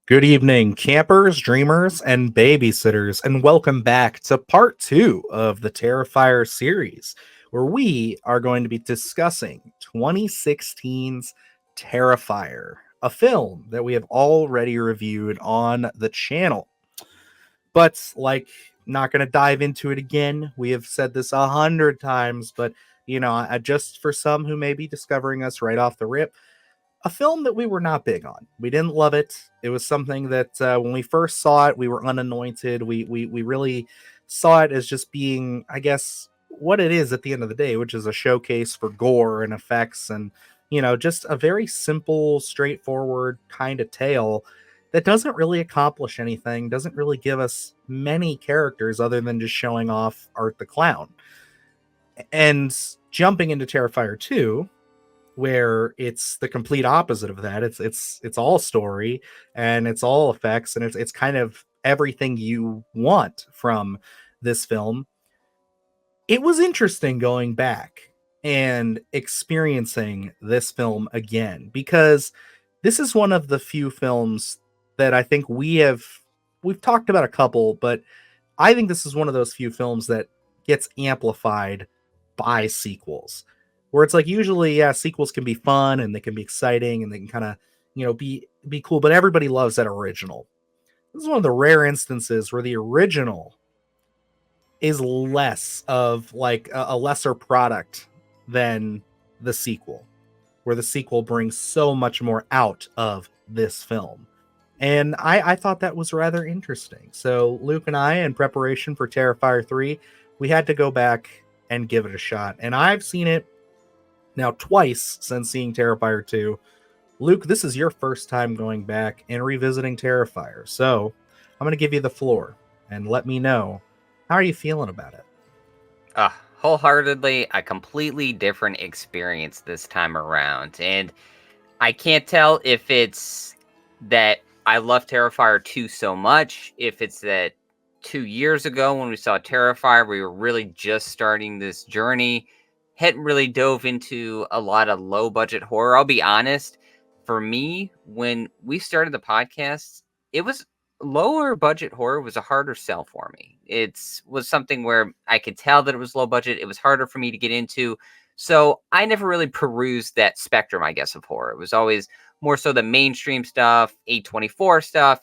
Good evening, campers, dreamers, and babysitters, and welcome back to part 2 of the Terrifier series, where we are going to be discussing 2016's Terrifier, a film that we have already reviewed on the channel. But, not going to dive into it again. We have said this 100 times, but, just for some who may be discovering us right off the rip, a film that we were not big on. We didn't love it. It was something that when we first saw it, we were unanointed. We really saw it as just being, I guess, what it is at the end of the day, which is a showcase for gore and effects and, just a very simple, straightforward kind of tale that doesn't really accomplish anything, doesn't really give us many characters other than just showing off Art the Clown. And jumping into Terrifier 2, where it's the complete opposite of that. It's all story and it's all effects and it's kind of everything you want from this film. It was interesting going back and experiencing this film again, because this is one of the few films that I think we've talked about a couple, but I think this is one of those few films that gets amplified by sequels. Where it's like, usually, yeah, sequels can be fun and they can be exciting and they can kind of, be cool, but everybody loves that original. This is one of the rare instances where the original is less of like a lesser product than the sequel, where the sequel brings so much more out of this film. And I thought that was rather interesting. So Luke and I, in preparation for Terrifier 3, we had to go back and give it a shot. And I've seen it now twice since seeing Terrifier 2. Luke, this is your first time going back and revisiting Terrifier. So I'm going to give you the floor and let me know, how are you feeling about it? Wholeheartedly, a completely different experience this time around. And I can't tell if it's that I love Terrifier 2 so much, if it's that 2 years ago when we saw Terrifier, we were really just starting this journey, hadn't really dove into a lot of low budget horror. I'll be honest, for me, when we started the podcast, it was lower budget horror was a harder sell for me. It was something where I could tell that it was low budget. It was harder for me to get into. So I never really perused that spectrum, I guess, of horror. It was always more so the mainstream stuff, A24 stuff,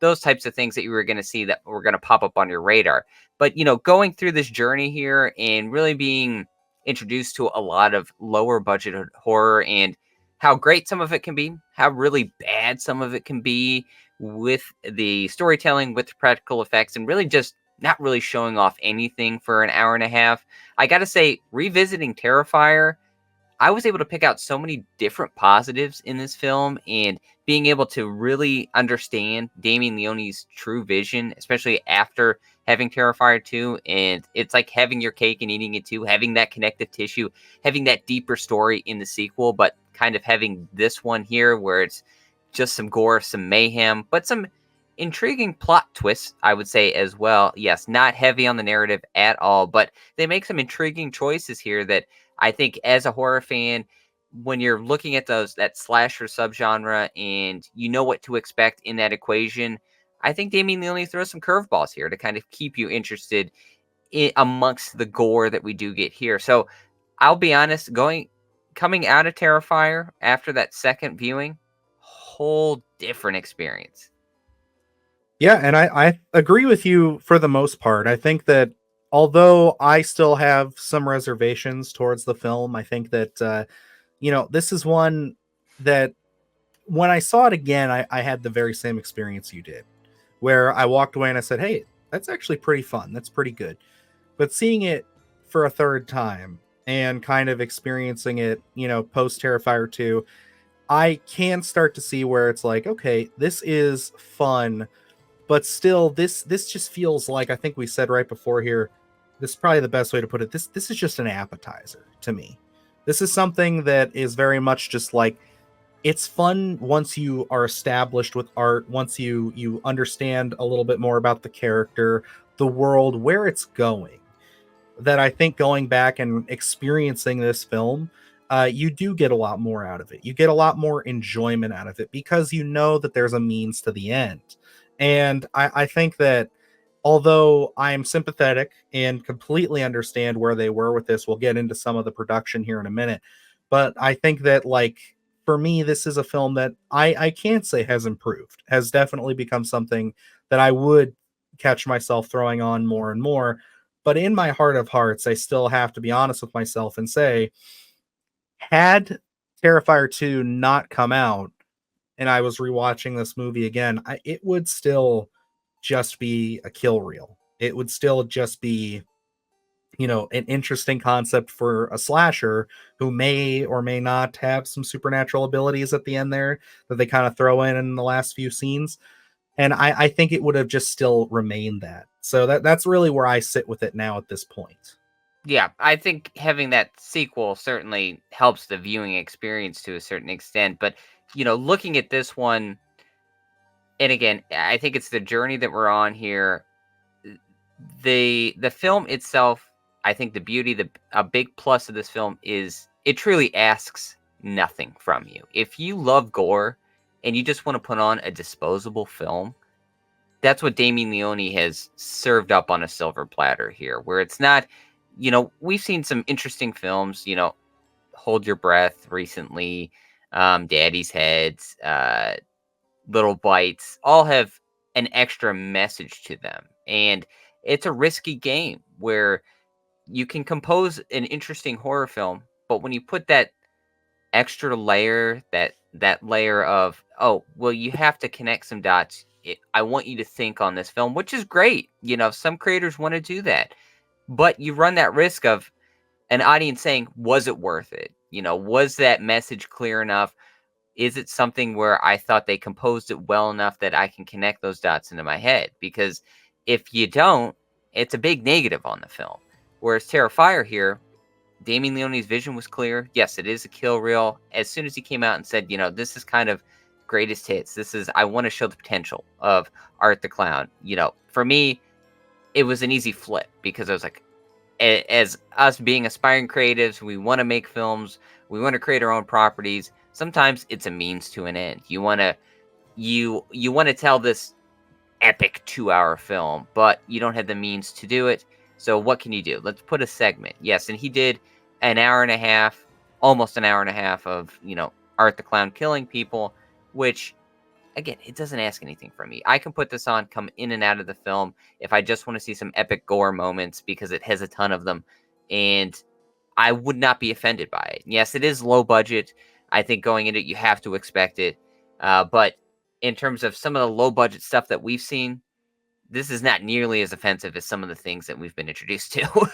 those types of things that you were going to see that were going to pop up on your radar. But, going through this journey here and really being introduced to a lot of lower budget horror and how great some of it can be, how really bad some of it can be with the storytelling, with the practical effects, and really just not really showing off anything for an hour and a half. I gotta say, revisiting Terrifier, I was able to pick out so many different positives in this film, and being able to really understand Damien Leone's true vision, especially after having Terrifier 2, and it's like having your cake and eating it too, having that connective tissue, having that deeper story in the sequel, but kind of having this one here where it's just some gore, some mayhem, but some intriguing plot twists, I would say, as well. Yes, not heavy on the narrative at all, but they make some intriguing choices here that I think as a horror fan, when you're looking at that slasher subgenre and you know what to expect in that equation, I think Damien Leone throws some curveballs here to kind of keep you interested amongst the gore that we do get here. So I'll be honest, coming out of Terrifier after that second viewing, whole different experience. Yeah, and I agree with you for the most part. I think that although I still have some reservations towards the film, I think that, this is one that when I saw it again, I had the very same experience you did, where I walked away and I said, hey, that's actually pretty fun. That's pretty good. But seeing it for a third time and kind of experiencing it, post Terrifier 2, I can start to see where it's like, okay, this is fun, but still this just feels like, I think we said right before here, this is probably the best way to put it. This is just an appetizer to me. This is something that is very much just like it's fun once you are established with art, once you understand a little bit more about the character, the world, where it's going. That I think going back and experiencing this film, you do get a lot more out of it. You get a lot more enjoyment out of it because you know that there's a means to the end. And I think that although I am sympathetic and completely understand where they were with this, we'll get into some of the production here in a minute. But I think that, like, for me, this is a film that I can't say has improved, has definitely become something that I would catch myself throwing on more and more. But in my heart of hearts, I still have to be honest with myself and say, had Terrifier 2 not come out and I was rewatching this movie again, it would still just be a kill reel. It would still just be, an interesting concept for a slasher who may or may not have some supernatural abilities at the end there that they kind of throw in the last few scenes. And I think it would have just still remained that. So that's really where I sit with it now at this point. Yeah, I think having that sequel certainly helps the viewing experience to a certain extent. But, looking at this one, and again, I think it's the journey that we're on here. The film itself, I think the beauty, a big plus of this film is it truly asks nothing from you. If you love gore and you just want to put on a disposable film, that's what Damien Leone has served up on a silver platter here, where it's not, we've seen some interesting films, Hold Your Breath recently, Daddy's Heads, Little Bites, all have an extra message to them. And it's a risky game where you can compose an interesting horror film, but when you put that extra layer, that layer of, oh, well, you have to connect some dots. I want you to think on this film, which is great. Some creators want to do that, but you run that risk of an audience saying, was it worth it? Was that message clear enough? Is it something where I thought they composed it well enough that I can connect those dots into my head? Because if you don't, it's a big negative on the film. Whereas Terrifier here, Damien Leone's vision was clear. Yes, it is a kill reel. As soon as he came out and said, this is kind of greatest hits. I want to show the potential of Art the Clown. For me, it was an easy flip because I was like, as us being aspiring creatives, we want to make films, we want to create our own properties. Sometimes it's a means to an end. You want to tell this epic 2-hour film, but you don't have the means to do it. So what can you do? Let's put a segment. Yes, and he did an hour and a half, almost an hour and a half of, Art the Clown killing people, which again, it doesn't ask anything from me. I can put this on, come in and out of the film if I just want to see some epic gore moments because it has a ton of them, and I would not be offended by it. Yes, it is low budget. I think going into it, you have to expect it. But in terms of some of the low budget stuff that we've seen, this is not nearly as offensive as some of the things that we've been introduced to.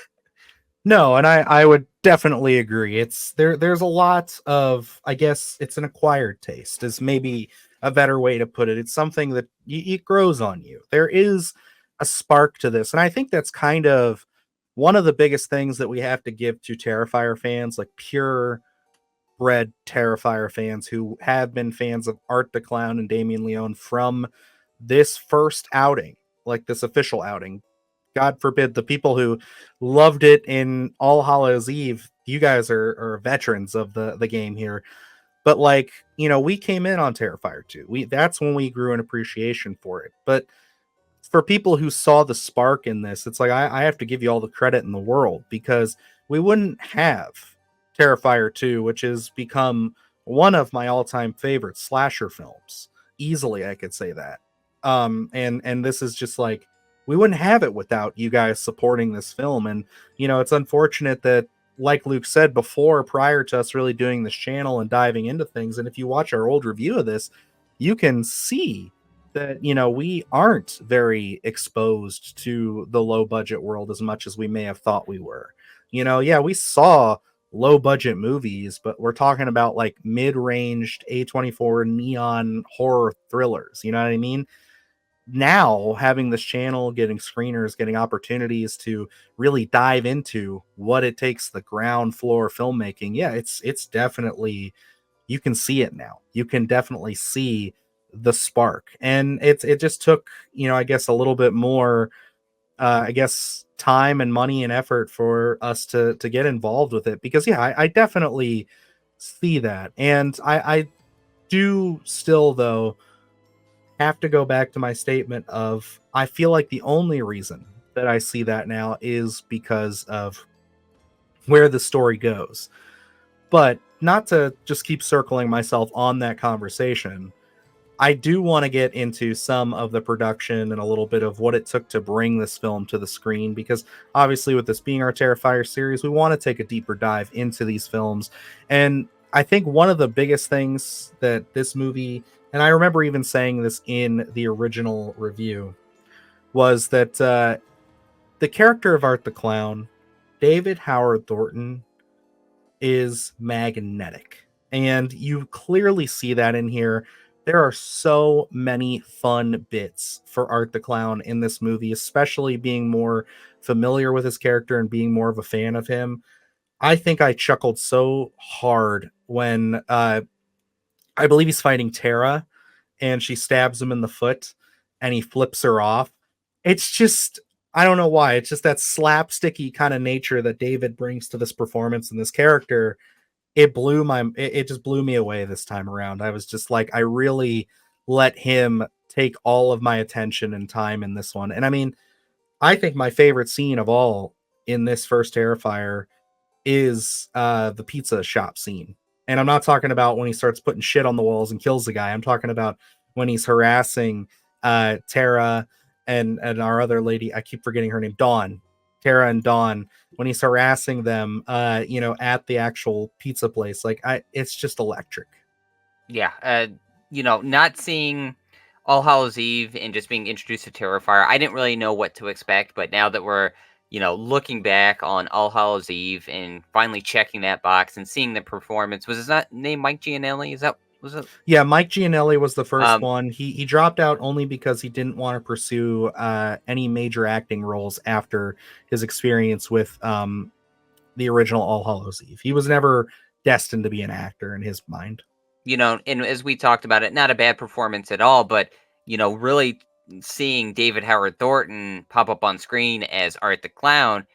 No, and I would definitely agree. There's a lot of, I guess it's an acquired taste is maybe a better way to put it. It's something that it grows on you. There is a spark to this, and I think that's kind of one of the biggest things that we have to give to Terrifier fans, like pure bred Terrifier fans who have been fans of Art the Clown and Damien Leone from this first outing, like this official outing. God forbid the people who loved it in All Hallows Eve. You guys are veterans of the game here, but like, we came in on Terrifier 2. That's when we grew an appreciation for it. But for people who saw the spark in this, it's like I have to give you all the credit in the world because we wouldn't have Terrifier 2, which has become one of my all-time favorite slasher films. Easily, I could say that. And this is just like we wouldn't have it without you guys supporting this film. And it's unfortunate that, like Luke said before, prior to us really doing this channel and diving into things, and if you watch our old review of this, you can see that we aren't very exposed to the low budget world as much as we may have thought we were. Yeah, we saw low budget movies, but we're talking about like mid-ranged A24 neon horror thrillers, you know what I mean? Now having this channel, getting screeners, getting opportunities to really dive into what it takes, the ground floor filmmaking, yeah, it's definitely you can see it now. You can definitely see the spark. And it just took, I guess a little bit more I guess time and money and effort for us to get involved with it, because yeah, I definitely see that. And I do still though have to go back to my statement of, I feel like the only reason that I see that now is because of where the story goes. But not to just keep circling myself on that conversation, I do want to get into some of the production and a little bit of what it took to bring this film to the screen, because obviously, with this being our Terrifier series, we want to take a deeper dive into these films. And I think one of the biggest things that this movie, and I remember even saying this in the original review, was that the character of Art the Clown, David Howard Thornton, is magnetic. And you clearly see that in here. There are so many fun bits for Art the Clown in this movie, especially being more familiar with his character and being more of a fan of him. I think I chuckled so hard when I believe he's fighting Tara and she stabs him in the foot and he flips her off. It's just, I don't know why. It's just that slapsticky kind of nature that David brings to this performance and this character. It just blew me away this time around. I was just like, I really let him take all of my attention and time in this one. And I mean, I think my favorite scene of all in this first Terrifier is the pizza shop scene. And I'm not talking about when he starts putting shit on the walls and kills the guy. I'm talking about when he's harassing Tara and our other lady. I keep forgetting her name, Dawn. Tara and Dawn, when he's harassing them, at the actual pizza place. Like, it's just electric. Yeah, not seeing All Hallows Eve and just being introduced to Terrifier, I didn't really know what to expect. But now that we're, looking back on All Hallows Eve and finally checking that box and seeing the performance, was his not name Mike Gianelli? Was it? Yeah, Mike Gianelli was the first Um, one. He dropped out only because he didn't want to pursue any major acting roles after his experience with the original All Hallows Eve. He was never destined to be an actor in his mind. and as we talked about it, not a bad performance at all, but really seeing David Howard Thornton pop up on screen as Art the Clown,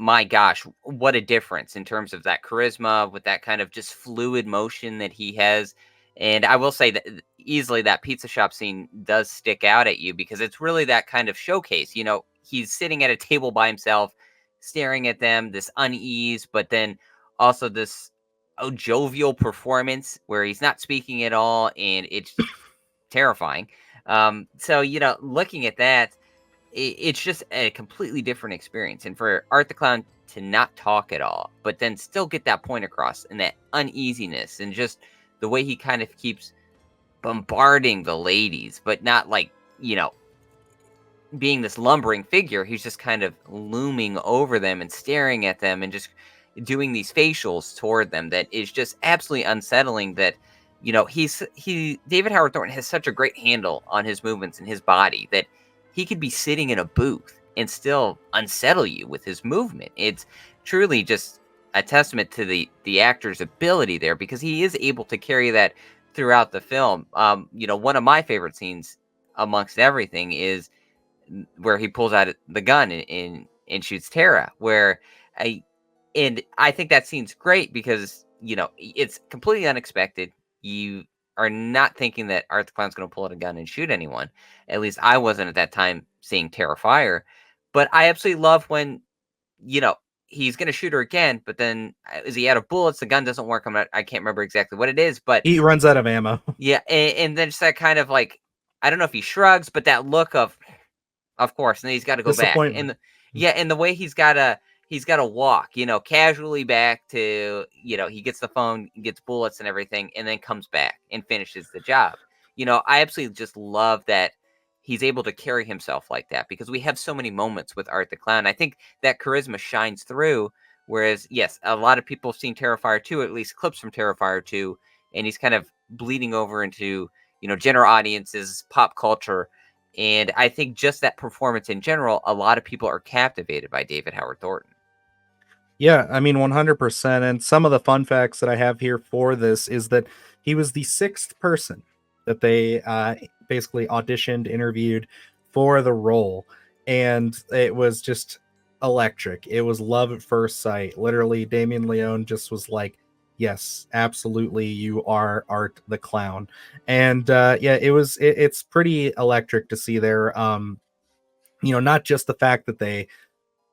my gosh, what a difference in terms of that charisma with that kind of just fluid motion that he has. And I will say that easily that pizza shop scene does stick out at you because it's really that kind of showcase. He's sitting at a table by himself, staring at them, this unease, but then also this jovial performance where he's not speaking at all, and it's terrifying. So looking at that, it's just a completely different experience. And for Art the Clown to not talk at all, but then still get that point across and that uneasiness and just the way he kind of keeps bombarding the ladies, but not like, being this lumbering figure. He's just kind of looming over them and staring at them and just doing these facials toward them that is just absolutely unsettling. That David Howard Thornton has such a great handle on his movements and his body that he could be sitting in a booth and still unsettle you with his movement. It's truly just a testament to the actor's ability there, because he is able to carry that throughout the film. One of my favorite scenes amongst everything is where he pulls out the gun and shoots Tara. I think that scene's great because it's completely unexpected. You are not thinking that Art the Clown's going to pull out a gun and shoot anyone. At least I wasn't at that time seeing Terrifier. But I absolutely love when he's going to shoot her again, but then is he out of bullets? The gun doesn't work. I can't remember exactly what it is, but He runs out of ammo. yeah, and then just that kind of like, I don't know if he shrugs, but that look of course, and then he's got to go back, Disappointment. and the way he's got to walk, casually back to, he gets the phone, gets bullets and everything, and then comes back and finishes the job. I absolutely just love that he's able to carry himself like that, because we have so many moments with Art the Clown. I think that charisma shines through. Whereas, yes, a lot of people have seen Terrifier 2, at least clips from Terrifier 2, and he's kind of bleeding over into, general audiences, pop culture. And I think just that performance in general, a lot of people are captivated by David Howard Thornton. Yeah, I mean 100%. And some of the fun facts that I have here for this is that he was the sixth person that they basically auditioned, interviewed for the role, and it was just electric. It was love at first sight. Literally, Damien Leone just was like, "Yes, absolutely, you are Art the Clown," and yeah, it's pretty electric to see there. Not just the fact that they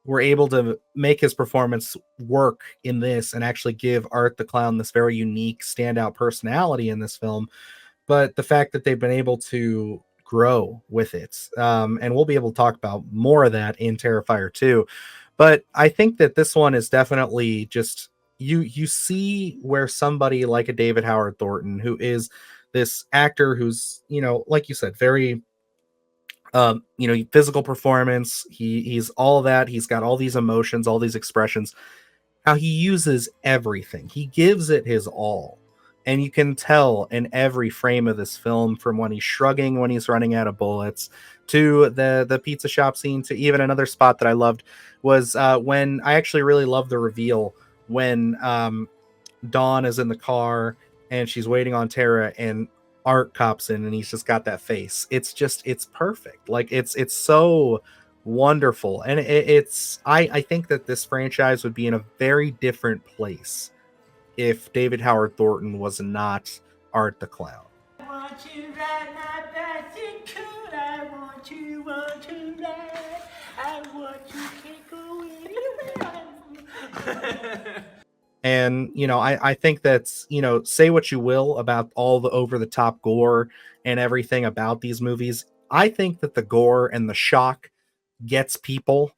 were able to make his performance work in this and actually give Art the Clown this very unique standout personality in this film, but the fact that they've been able to grow with it. And we'll be able to talk about more of that in Terrifier 2. But I think that this one is definitely just you see where somebody like a David Howard Thornton, who is this actor who's, like you said, very physical performance. He's all that. He's got all these emotions, all these expressions. How he uses everything. He gives it his all. And you can tell in every frame of this film, from when he's shrugging when he's running out of bullets, to the pizza shop scene, to even another spot that I loved was when I actually really loved the reveal when Dawn is in the car and she's waiting on Tara, and Art cops in and he's just got that face. It's perfect. Like it's so wonderful. And I think that this franchise would be in a very different place if David Howard Thornton was not Art the Clown. I want to ride my bicycle. I want to ride. I want to take away. And I think that's, say what you will about all the over the top gore and everything about these movies. I think that the gore and the shock gets people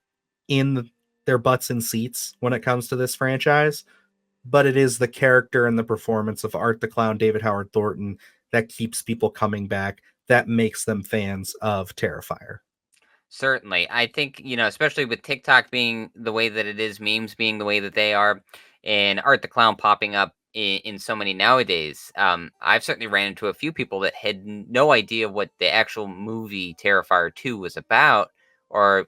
in their butts and seats when it comes to this franchise, but it is the character and the performance of Art the Clown, David Howard Thornton, that keeps people coming back, that makes them fans of Terrifier. Certainly. I think, especially with TikTok being the way that it is, memes being the way that they are, and Art the Clown popping up in so many nowadays, I've certainly ran into a few people that had no idea what the actual movie Terrifier 2 was about, or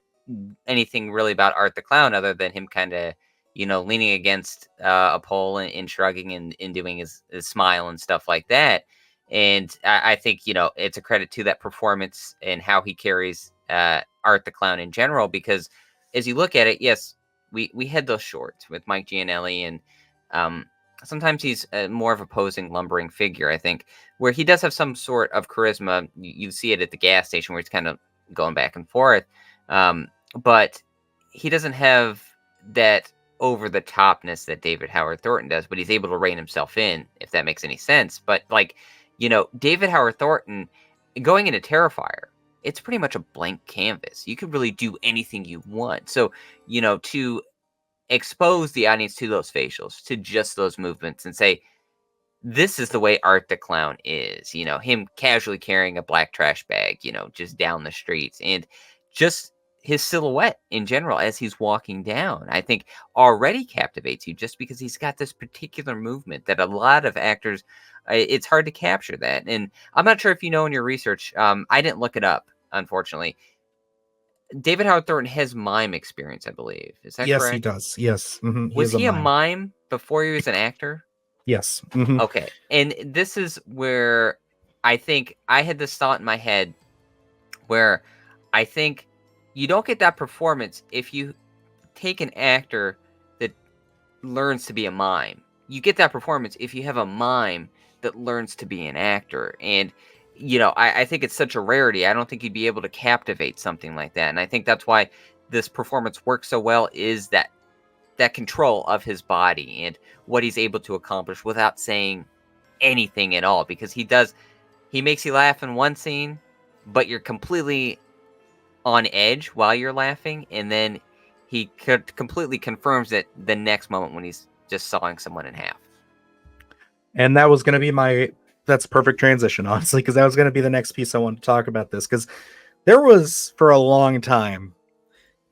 anything really about Art the Clown other than him kind of, leaning against a pole and shrugging and doing his smile and stuff like that. And I think, it's a credit to that performance and how he carries Art the Clown in general, because as you look at it, yes, we had those shorts with Mike Gianelli, and sometimes he's more of a posing, lumbering figure, I think, where he does have some sort of charisma. You see it at the gas station where he's kind of going back and forth, but he doesn't have that over the topness that David Howard Thornton does, but he's able to rein himself in, if that makes any sense. But like, David Howard Thornton going into Terrifier, it's pretty much a blank canvas. You could really do anything you want. So, to expose the audience to those facials, to just those movements, and say, this is the way Art the Clown is, him casually carrying a black trash bag, just down the streets, and just his silhouette in general as he's walking down, I think already captivates you, just because he's got this particular movement that a lot of actors, it's hard to capture that. And I'm not sure if you know in your research, I didn't look it up, unfortunately. David Howard Thornton has mime experience, I believe. Is that Yes, he correct? does. Yes. He Was is a he a mime. mime before he was an actor? Yes. Okay. And this is where I think I had this thought in my head where I think you don't get that performance if you take an actor that learns to be a mime. You get that performance if you have a mime that learns to be an actor. And, I think it's such a rarity. I don't think you'd be able to captivate something like that. And I think that's why this performance works so well, is that control of his body and what he's able to accomplish without saying anything at all. Because he makes you laugh in one scene, but you're completely on edge while you're laughing, and then he completely confirms it the next moment when he's just sawing someone in half. And that was going to be that's perfect transition, honestly, because that was going to be the next piece I wanted to talk about this, because there was, for a long time,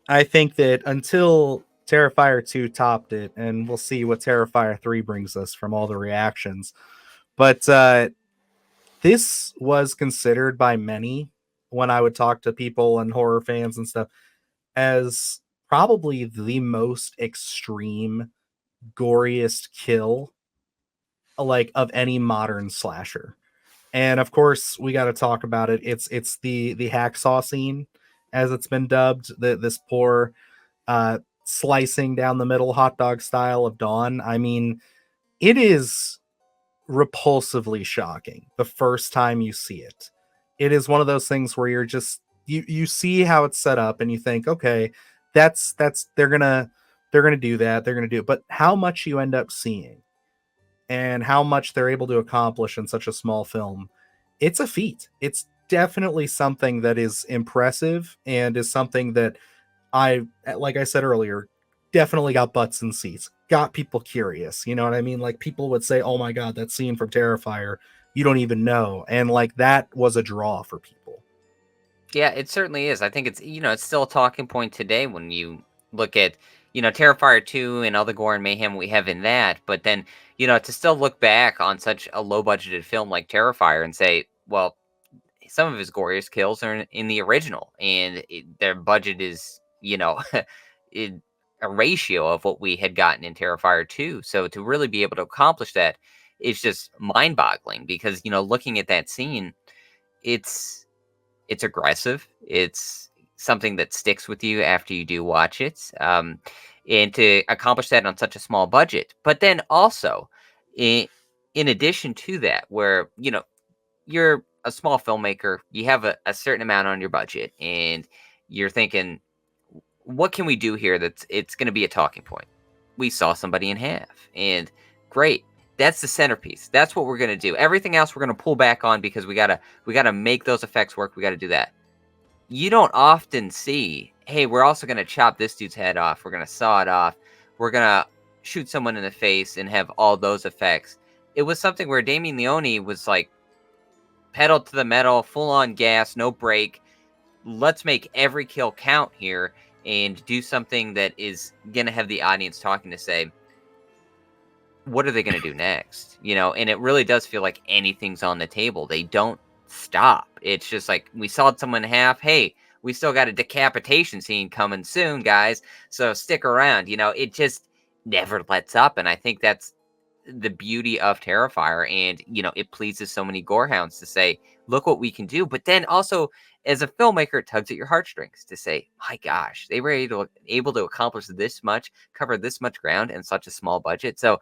I think that until Terrifier 2 topped it, and we'll see what Terrifier 3 brings us from all the reactions, but this was considered by many, when I would talk to people and horror fans and stuff, as probably the most extreme, goriest kill like of any modern slasher. And of course, we got to talk about it. It's the hacksaw scene, as it's been dubbed. This poor slicing down the middle hot dog style of Dawn. I mean, it is repulsively shocking the first time you see it. It is one of those things where you're just you see how it's set up and you think, okay, that's they're gonna do that, they're gonna do it. But how much you end up seeing and how much they're able to accomplish in such a small film, it's a feat. It's definitely something that is impressive and is something that like I said earlier, definitely got butts in seats, got people curious. You know what I mean? Like people would say, "Oh my god, that scene from Terrifier, you don't even know," and like that was a draw for people. Yeah, it certainly is. I think it's it's still a talking point today when you look at Terrifier 2 and all the gore and mayhem we have in that, but then to still look back on such a low budgeted film like Terrifier and say, well, some of his goriest kills are in the original, and their budget is in a ratio of what we had gotten in Terrifier 2. So to really be able to accomplish that is just mind boggling because looking at that scene, it's it's aggressive. It's something that sticks with you after you do watch it. And to accomplish that on such a small budget, but then also, in addition to that, where you're a small filmmaker, you have a certain amount on your budget, and you're thinking, what can we do here that's it's going to be a talking point? We saw somebody in half, and great. That's the centerpiece. That's what we're going to do. Everything else we're going to pull back on because we got to make those effects work. We got to do that. You don't often see, hey, we're also going to chop this dude's head off. We're going to saw it off. We're going to shoot someone in the face and have all those effects. It was something where Damien Leone was like pedal to the metal, full on gas, no break. Let's make every kill count here and do something that is going to have the audience talking to say, what are they going to do next? And it really does feel like anything's on the table. They don't stop. It's just like, we sawed someone in half. Hey, we still got a decapitation scene coming soon, guys. So stick around. It just never lets up. And I think that's the beauty of Terrifier. And, it pleases so many gorehounds to say, look what we can do. But then also, as a filmmaker, it tugs at your heartstrings to say, my gosh, they were able to accomplish this much, cover this much ground in such a small budget. So,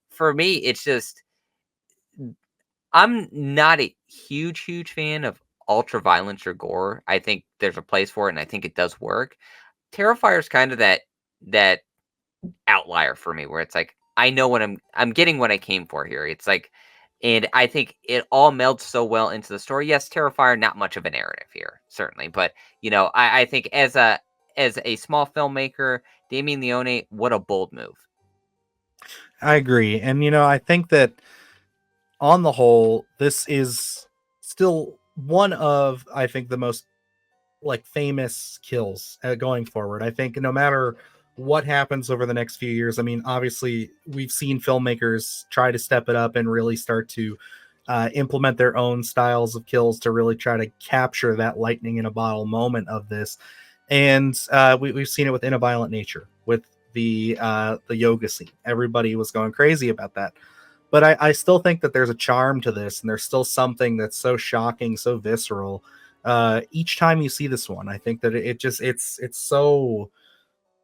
for me, it's just, I'm not a huge fan of ultra violence or gore. I think there's a place for it, and I think it does work. Terrifier is kind of that outlier for me, where it's like, I know what I'm getting what I came for here. It's like, and I think it all melds so well into the story. Yes, Terrifier, not much of a narrative here, certainly, but I think as a small filmmaker, Damien Leone, what a bold move. I agree, and I think that on the whole, this is still one of, I think, the most like famous kills going forward. I think no matter what happens over the next few years, I mean, obviously we've seen filmmakers try to step it up and really start to implement their own styles of kills to really try to capture that lightning in a bottle moment of this. And we've seen it with In a Violent Nature, with the yoga scene. Everybody was going crazy about that. But I still think that there's a charm to this, and there's still something that's so shocking, so visceral. Each time you see this one, I think that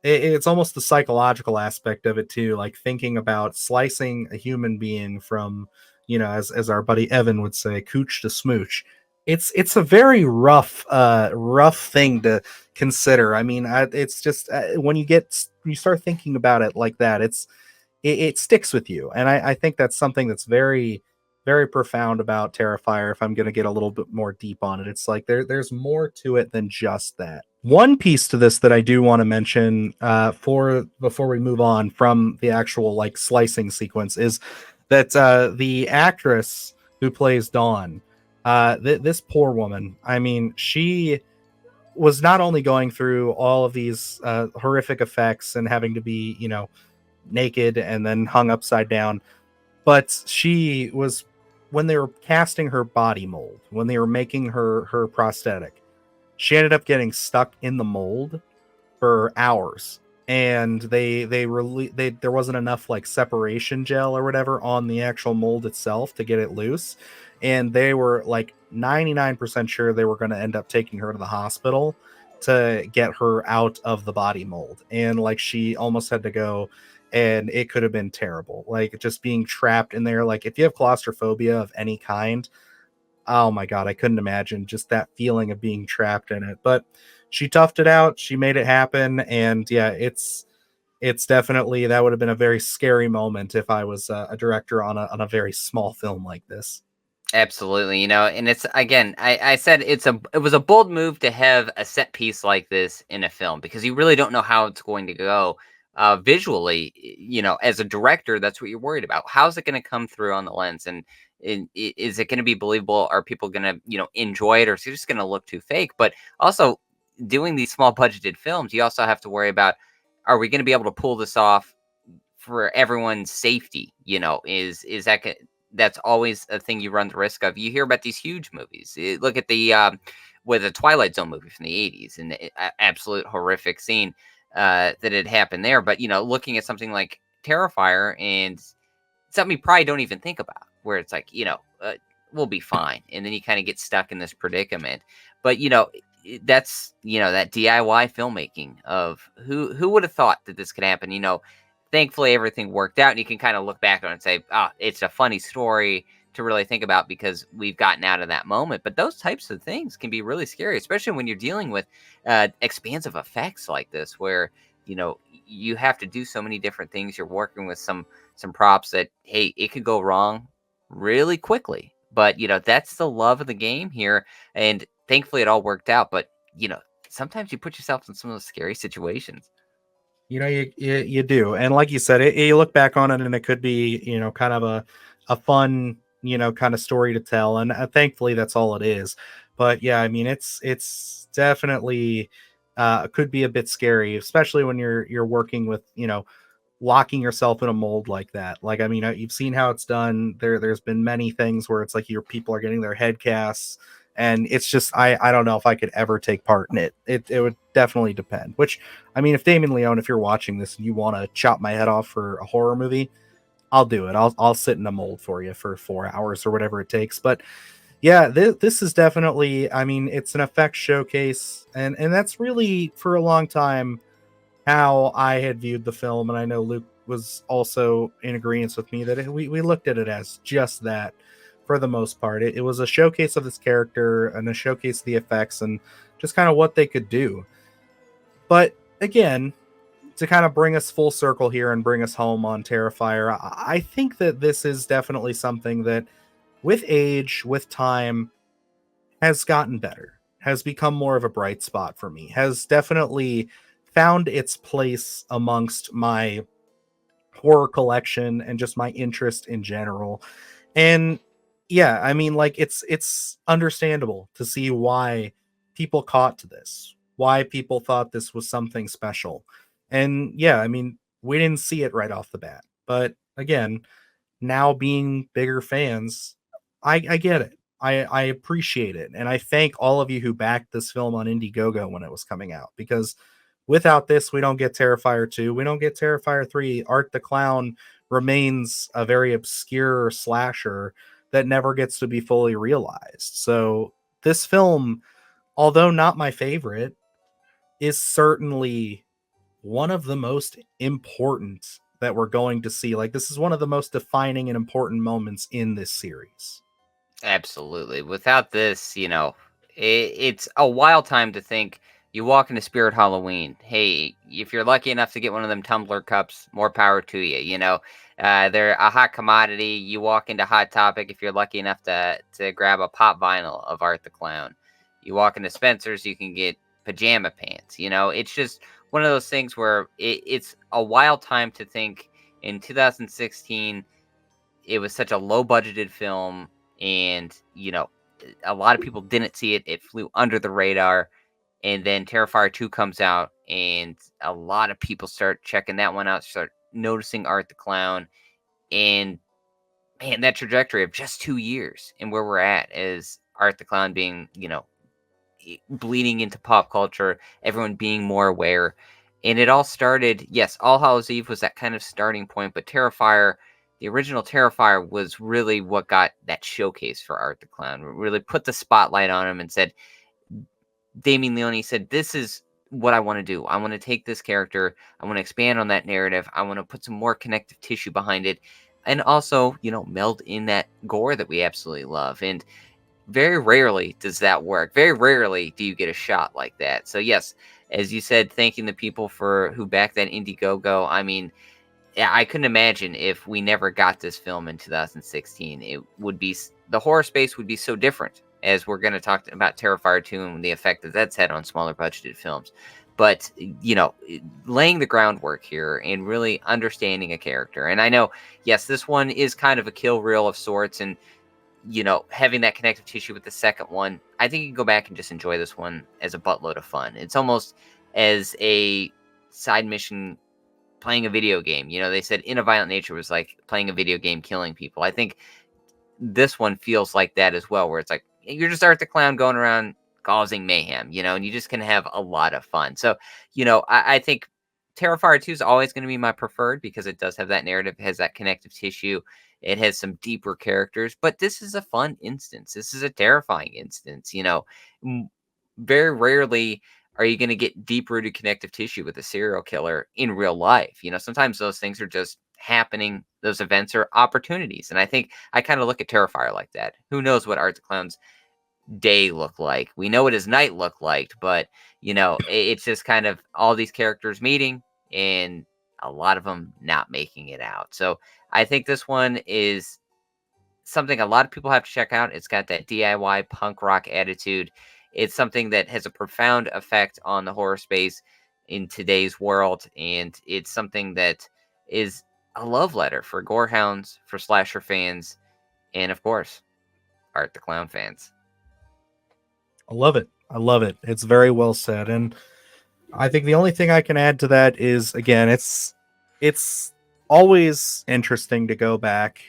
it's almost the psychological aspect of it too, like thinking about slicing a human being from, as our buddy Evan would say, cooch to smooch. It's a very rough thing to consider. I mean, it's just when you start thinking about it like that, it sticks with you. And I think that's something that's very, very profound about Terrifier. If I'm going to get a little bit more deep on it, it's like there's more to it than just that. One piece to this that I do want to mention before we move on from the actual like slicing sequence is that the actress who plays Dawn, this poor woman, I mean, she was not only going through all of these horrific effects and having to be, naked and then hung upside down, but she was, when they were casting her body mold, when they were making her prosthetic, she ended up getting stuck in the mold for hours, and there wasn't enough like separation gel or whatever on the actual mold itself to get it loose, and they were like 99% sure they were going to end up taking her to the hospital to get her out of the body mold, and like she almost had to go, and it could have been terrible, like just being trapped in there. Like if you have claustrophobia of any kind, oh my god, I couldn't imagine just that feeling of being trapped in it. But she toughed it out, she made it happen, and yeah, it's definitely, that would have been a very scary moment if I was a director on a very small film like this. Absolutely, and it's again, I said it was a bold move to have a set piece like this in a film because you really don't know how it's going to go visually. As a director, that's what you're worried about. How's it going to come through on the lens, and is it going to be believable? Are people going to enjoy it, or is it just going to look too fake? But also, doing these small budgeted films, you also have to worry about, are we going to be able to pull this off for everyone's safety? Is that that's always a thing you run the risk of. You hear about these huge movies. Look at the with a Twilight Zone movie from the '80s, and the absolute horrific scene that had happened there. But looking at something like Terrifier, and something you probably don't even think about, where it's like, we'll be fine, and then you kind of get stuck in this predicament. But that's that DIY filmmaking of who would have thought that this could happen. Thankfully everything worked out, and you can kind of look back on it and say, it's a funny story to really think about because we've gotten out of that moment. But those types of things can be really scary, especially when you're dealing with expansive effects like this, where you have to do so many different things. You're working with some props that, hey, it could go wrong really quickly. But that's the love of the game here, and thankfully it all worked out. But sometimes you put yourself in some of those scary situations. You do, and like you said, you look back on it, and it could be kind of a fun kind of story to tell, and thankfully that's all it is. But yeah, I mean, it's definitely could be a bit scary, especially when you're working with locking yourself in a mold like that. Like, I mean, you've seen how it's done. There's been many things where it's like your people are getting their head casts, and it's just, I don't know if I could ever take part in it. It would definitely depend. Which, I mean, if Damien Leone, if you're watching this and you want to chop my head off for a horror movie, I'll do it. I'll sit in a mold for you for 4 hours or whatever it takes. But yeah, this is definitely, I mean, it's an effects showcase, and that's really for a long time how I had viewed the film, and I know Luke was also in agreement with me that we looked at it as just that for the most part. It was a showcase of this character and a showcase of the effects and just kind of what they could do. But again, to kind of bring us full circle here and bring us home on Terrifier, I think that this is definitely something that, with age, with time, has gotten better, has become more of a bright spot for me, has definitely found its place amongst my horror collection and just my interest in general. And yeah, I mean, like, it's understandable to see why people caught to this, why people thought this was something special. And yeah, I mean, we didn't see it right off the bat, but again, now being bigger fans, I get it. I appreciate it. And I thank all of you who backed this film on Indiegogo when it was coming out, because without this, we don't get Terrifier 2. We don't get Terrifier 3. Art the Clown remains a very obscure slasher that never gets to be fully realized. So this film, although not my favorite, is certainly one of the most important that we're going to see. Like, this is one of the most defining and important moments in this series. Absolutely. Without this, it's a wild time to think you walk into Spirit Halloween. Hey, if you're lucky enough to get one of them tumbler cups, more power to you. They're a hot commodity. You walk into Hot Topic if you're lucky enough to grab a pop vinyl of Art the Clown. You walk into Spencer's, you can get pajama pants. It's just one of those things where it's a wild time to think in 2016. It was such a low budgeted film, and a lot of people didn't see it. It flew under the radar, and then Terrifier 2 comes out, and a lot of people start checking that one out, start noticing Art the Clown, and man, that trajectory of just 2 years and where we're at is Art the Clown being bleeding into pop culture, everyone being more aware. And it all started, yes, All Hallows Eve was that kind of starting point, but Terrifier, the original Terrifier, was really what got that showcase for Art the Clown. Really put the spotlight on him and said, Damien Leone said, this is what I want to do. I want to take this character, I want to expand on that narrative, I want to put some more connective tissue behind it, and also, meld in that gore that we absolutely love. And very rarely does that work. Very rarely do you get a shot like that. So yes, as you said, thanking the people who backed that Indiegogo. I mean, yeah, I couldn't imagine if we never got this film in 2016. It would be the horror space would be so different, as we're going to talk about Terrifier 2 and the effect that that's had on smaller budgeted films. But, laying the groundwork here and really understanding a character. And I know, yes, this one is kind of a kill reel of sorts, and having that connective tissue with the second one, I think you can go back and just enjoy this one as a buttload of fun. It's almost as a side mission playing a video game. They said In a Violent Nature was like playing a video game, killing people. I think this one feels like that as well, where it's like you're just Art the Clown going around causing mayhem, and you just can have a lot of fun. So, I think Terrifier 2 is always going to be my preferred because it does have that narrative, it has that connective tissue, it has some deeper characters, but this is a fun instance. This is a terrifying instance. Very rarely are you going to get deep rooted connective tissue with a serial killer in real life. Sometimes those things are just happening. Those events are opportunities. And I think I kind of look at Terrifier like that. Who knows what Art the Clown's day looked like? We know what his night looked like, but it's just kind of all these characters meeting and a lot of them not making it out. So I think this one is something a lot of people have to check out. It's got that DIY punk rock attitude. It's something that has a profound effect on the horror space in today's world, and it's something that is a love letter for gore hounds, for slasher fans, and of course, Art the Clown fans. I love it. I love it. It's very well said. And I think the only thing I can add to that is, again, it's always interesting to go back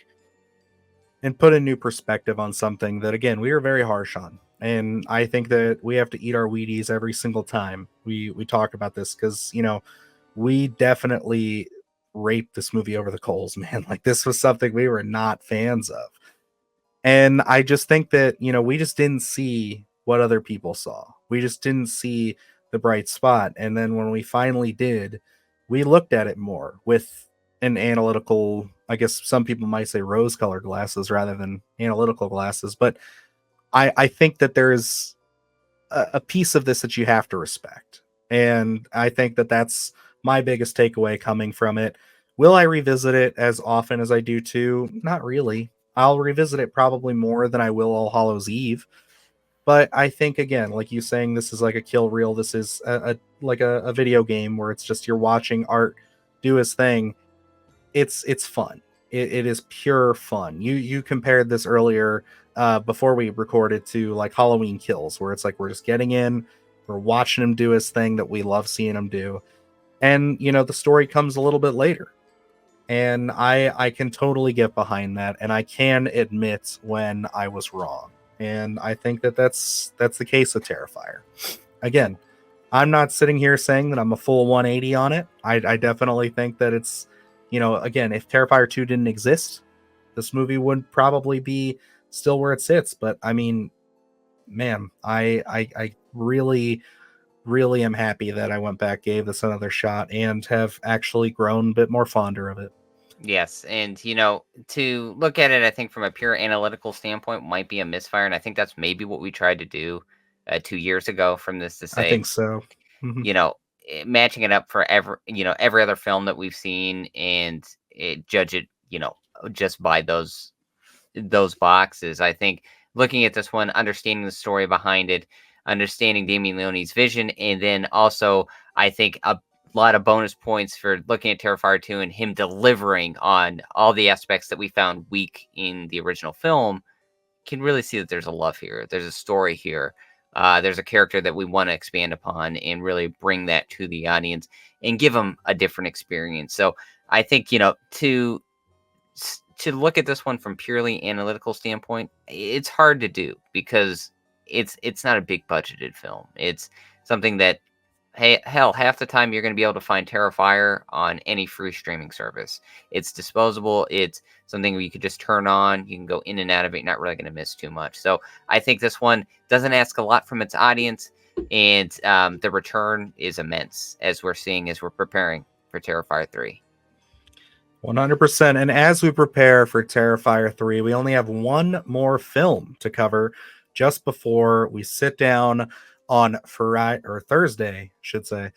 and put a new perspective on something that, again, we were very harsh on. And I think that we have to eat our Wheaties every single time we talk about this, because, we definitely raped this movie over the coals, man. Like, this was something we were not fans of. And I just think that, we just didn't see what other people saw. We just didn't see the bright spot. And then when we finally did, we looked at it more with an analytical, I guess some people might say rose-colored glasses rather than analytical glasses. But I think that there's a piece of this that you have to respect. And I think that that's my biggest takeaway coming from it. Will I revisit it as often as I do too? Not really. I'll revisit it probably more than I will All Hallows Eve. But I think, again, like you saying, this is like a kill reel. This is like a video game where it's just you're watching Art do his thing. It's fun. It is pure fun. You compared this earlier before we recorded to like Halloween Kills, where it's like we're just getting in, we're watching him do his thing that we love seeing him do, and the story comes a little bit later. And I can totally get behind that, and I can admit when I was wrong. And I think that that's the case with Terrifier. Again, I'm not sitting here saying that I'm a full 180 on it. I definitely think that it's, again, if Terrifier 2 didn't exist, this movie would probably be still where it sits. But I mean, man, I really, really am happy that I went back, gave this another shot, and have actually grown a bit more fonder of it. Yes, and to look at it, I think from a pure analytical standpoint might be a misfire, and I think that's maybe what we tried to do 2 years ago from this to I say, think so. Mhm. Matching it up for every other film that we've seen, and judge it, just by those boxes. I think looking at this one, understanding the story behind it, understanding Damien Leone's vision, and then also I think a lot of bonus points for looking at Terrifier 2 and him delivering on all the aspects that we found weak in the original film. Can really see that there's a love here. There's a story here. There's a character that we want to expand upon and really bring that to the audience and give them a different experience. So I think, to look at this one from purely analytical standpoint, it's hard to do because it's not a big budgeted film. It's something that, hey, hell, half the time you're going to be able to find Terrifier on any free streaming service. It's disposable. It's something where you could just turn on. You can go in and out of it. You're not really going to miss too much. So I think this one doesn't ask a lot from its audience, and the return is immense, as we're seeing as we're preparing for Terrifier 3. 100%. And as we prepare for Terrifier 3, we only have one more film to cover just before we sit down on Friday or Thursday, should say,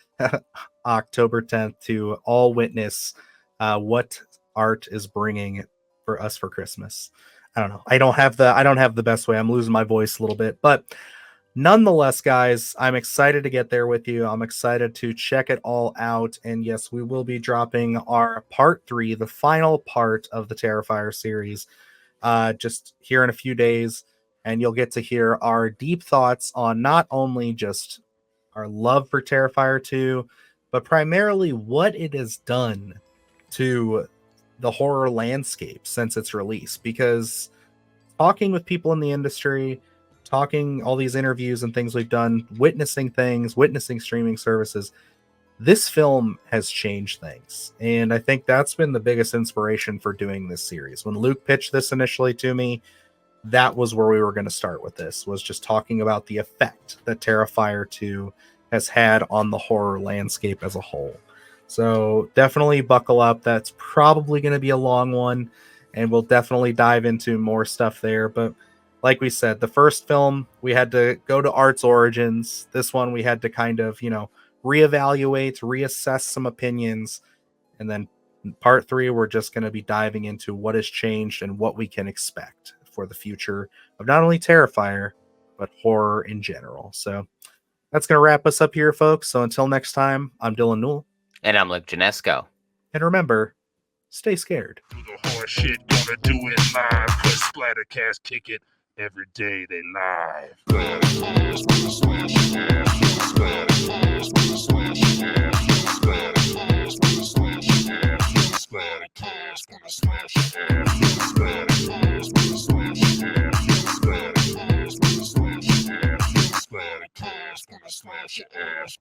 October 10th, to all witness what art is bringing for us for Christmas. I don't know. I don't have the best way. I'm losing my voice a little bit, but nonetheless, guys, I'm excited to get there with you. I'm excited to check it all out. And yes, we will be dropping our part 3, the final part of the Terrifier series, just here in a few days. And you'll get to hear our deep thoughts on not only just our love for Terrifier 2, but primarily what it has done to the horror landscape since its release. Because talking with people in the industry, talking all these interviews and things we've done, witnessing streaming services, this film has changed things. And I think that's been the biggest inspiration for doing this series. When Luke pitched this initially to me, that was where we were going to start with this, was just talking about the effect that Terrifier 2 has had on the horror landscape as a whole. So definitely buckle up. That's probably going to be a long one, and we'll definitely dive into more stuff there. But like we said, the first film, we had to go to art's origins. This one, we had to kind of, reevaluate, reassess some opinions. And then part 3, we're just going to be diving into what has changed and what we can expect for the future of not only Terrifier, but horror in general. So that's going to wrap us up here, folks. So until next time, I'm Dylan Newell. And I'm Luke Janesco. And remember, stay scared. Do the horror shit, gonna do it live. Cause Splattercast kick it every day they live. Splattercast, smash your ass. Splattercast, smash your ass. Splattercast, smash your ass. Splattercast, gonna smash your ass. Splattercast, smash your ass. Splattercast, smash your ass. Splattercast, gonna smash your ass.